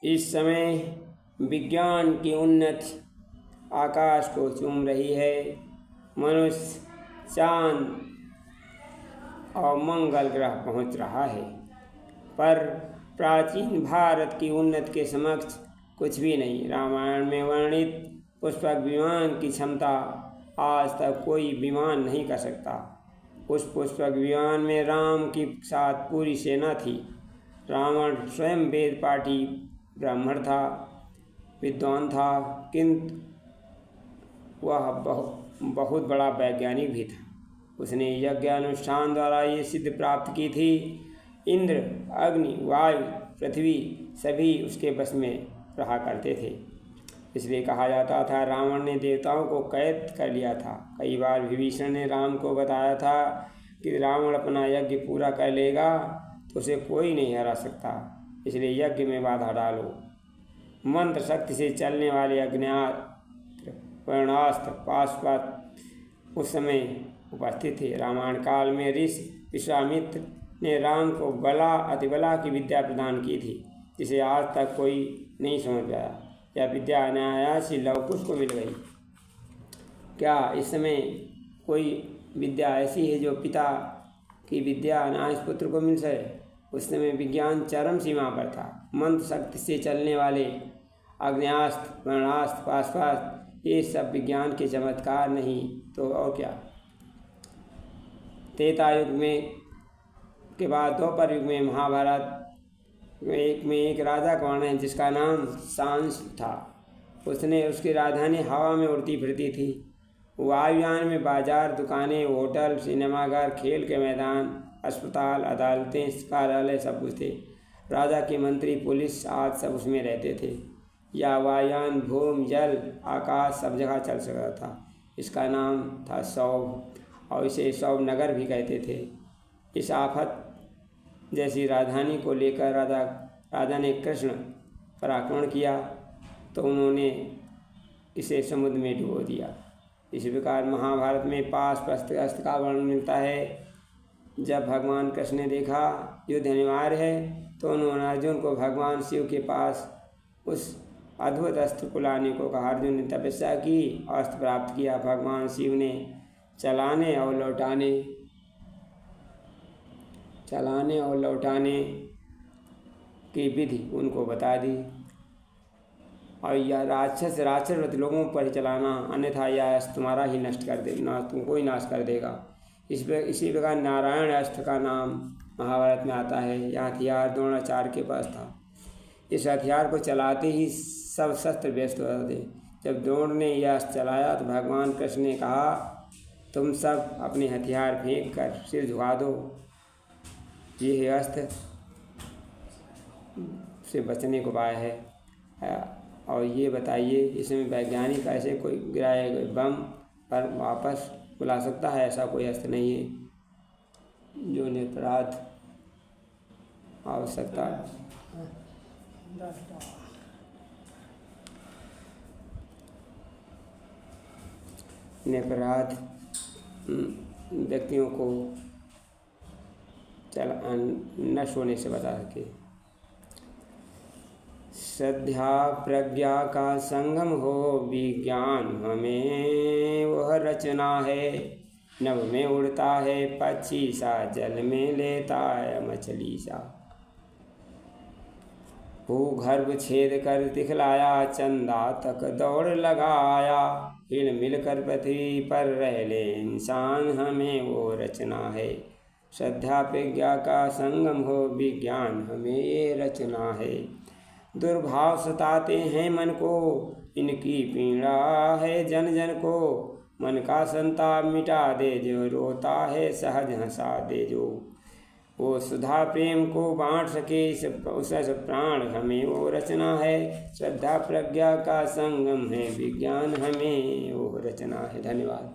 इस समय विज्ञान की उन्नति आकाश को चूम रही है। मनुष्य चांद और मंगल ग्रह पहुंच रहा है, पर प्राचीन भारत की उन्नति के समक्ष कुछ भी नहीं। रामायण में वर्णित पुष्पक विमान की क्षमता आज तक कोई विमान नहीं कर सकता। उस पुष्पक विमान में राम के साथ पूरी सेना थी। रावण स्वयं वेद पाठी ब्राह्मण था, विद्वान था, किंतु वह बहुत बड़ा वैज्ञानिक भी था। उसने यज्ञ अनुष्ठान द्वारा ये सिद्धि प्राप्त की थी। इंद्र, अग्नि, वायु, पृथ्वी सभी उसके बस में रहा करते थे। इसलिए कहा जाता था रावण ने देवताओं को कैद कर लिया था। कई बार विभीषण ने राम को बताया था कि रावण अपना यज्ञ पूरा कर लेगा तो उसे कोई नहीं हरा सकता, इसलिए यज्ञ में बाधा डालो। मंत्र शक्ति से चलने वाले अग्न्यास्त्र, वर्णास्त्र, पाशुपत उस समय उपस्थित थे। रामायण काल में ऋषि विश्वामित्र ने राम को बला अतिबला की विद्या प्रदान की थी, जिसे आज तक कोई नहीं समझ पाया। यह विद्या अनायास ही लव कुश को मिल गई। क्या इस समय कोई विद्या ऐसी है जो पिता की विद्या अनायास पुत्र को मिल सके? उस समय विज्ञान चरम सीमा पर था। मंत्र शक्ति से चलने वाले अग्न्यास्त्र, वर्णास्त्र, पाशुपत ये सब विज्ञान के चमत्कार नहीं तो और क्या। त्रेता युग में के बाद द्वापर युग में महाभारत में एक राजा का वर्णन है जिसका नाम सांस था। उसकी राजधानी हवा में उड़ती फिरती थी। वायुयान में बाजार, दुकानें, होटल, सिनेमाघर, खेल के मैदान, अस्पताल, अदालतें, कार्यालय सब कुछ थे। राजा के मंत्री, पुलिस आज सब उसमें रहते थे। यह वायुयान भूमि, जल, आकाश सब जगह चल सकता था। इसका नाम था सौभ और इसे सौभ नगर भी कहते थे। इस आफत जैसी राजधानी को लेकर राजा ने कृष्ण पर आक्रमण किया तो उन्होंने इसे समुद्र में डुबो दिया। इसी प्रकार महाभारत में पाशुपत अस्त्र का वर्णन मिलता है। जब भगवान कृष्ण ने देखा युद्ध अनिवार्य है तो उन्होंने अर्जुन को भगवान शिव के पास उस अद्भुत अस्त्र को लाने को कहा। अर्जुन ने तपस्या की, अस्त्र प्राप्त किया। भगवान शिव ने चलाने और लौटाने की विधि उनको बता दी। और यह राक्षस लोगों पर चलाना, अन्यथा यह अस्त्र तुम्हारा ही नष्ट कर देगा, तुमको ही नाश कर देगा। इसी प्रकार नारायण अस्त्र का नाम महाभारत में आता है। यह हथियार द्रोणाचार्य के पास था। इस हथियार को चलाते ही सब शस्त्र व्यस्त हो जाते। जब द्रोण ने यह अस्त्र चलाया तो भगवान कृष्ण ने कहा, तुम सब अपने हथियार फेंक कर सिर झुका दो। ये है अस्त्र से बचने को उपाय है। और ये बताइए इसमें वैज्ञानिक ऐसे कोई गिराए गए बम पर वापस बुला सकता है? ऐसा कोई अस्त्र नहीं है जो निरपराध आवश्यकता निरपराध व्यक्तियों को नष्ट होने से बचा सके। श्रद्धा प्रज्ञा का संगम हो विज्ञान हमें वह रचना है। नभ में उड़ता है पक्षी सा, जल में लेता है मछली सा। भूगर्भ छेद कर दिखलाया, चंदा तक दौड़ लगाया। हिल मिलकर पृथ्वी पर रह ले इंसान हमें वो रचना है। श्रद्धा प्रज्ञा का संगम हो विज्ञान हमें ये रचना है। दुर्भाव सताते हैं मन को, इनकी पीड़ा है जन जन को। मन का संताप मिटा दे जो रोता है, सहज हंसा दे जो। वो सुधा प्रेम को बांट सके उस प्राण हमें वो रचना है। श्रद्धा प्रज्ञा का संगम है विज्ञान हमें वो रचना है। धन्यवाद।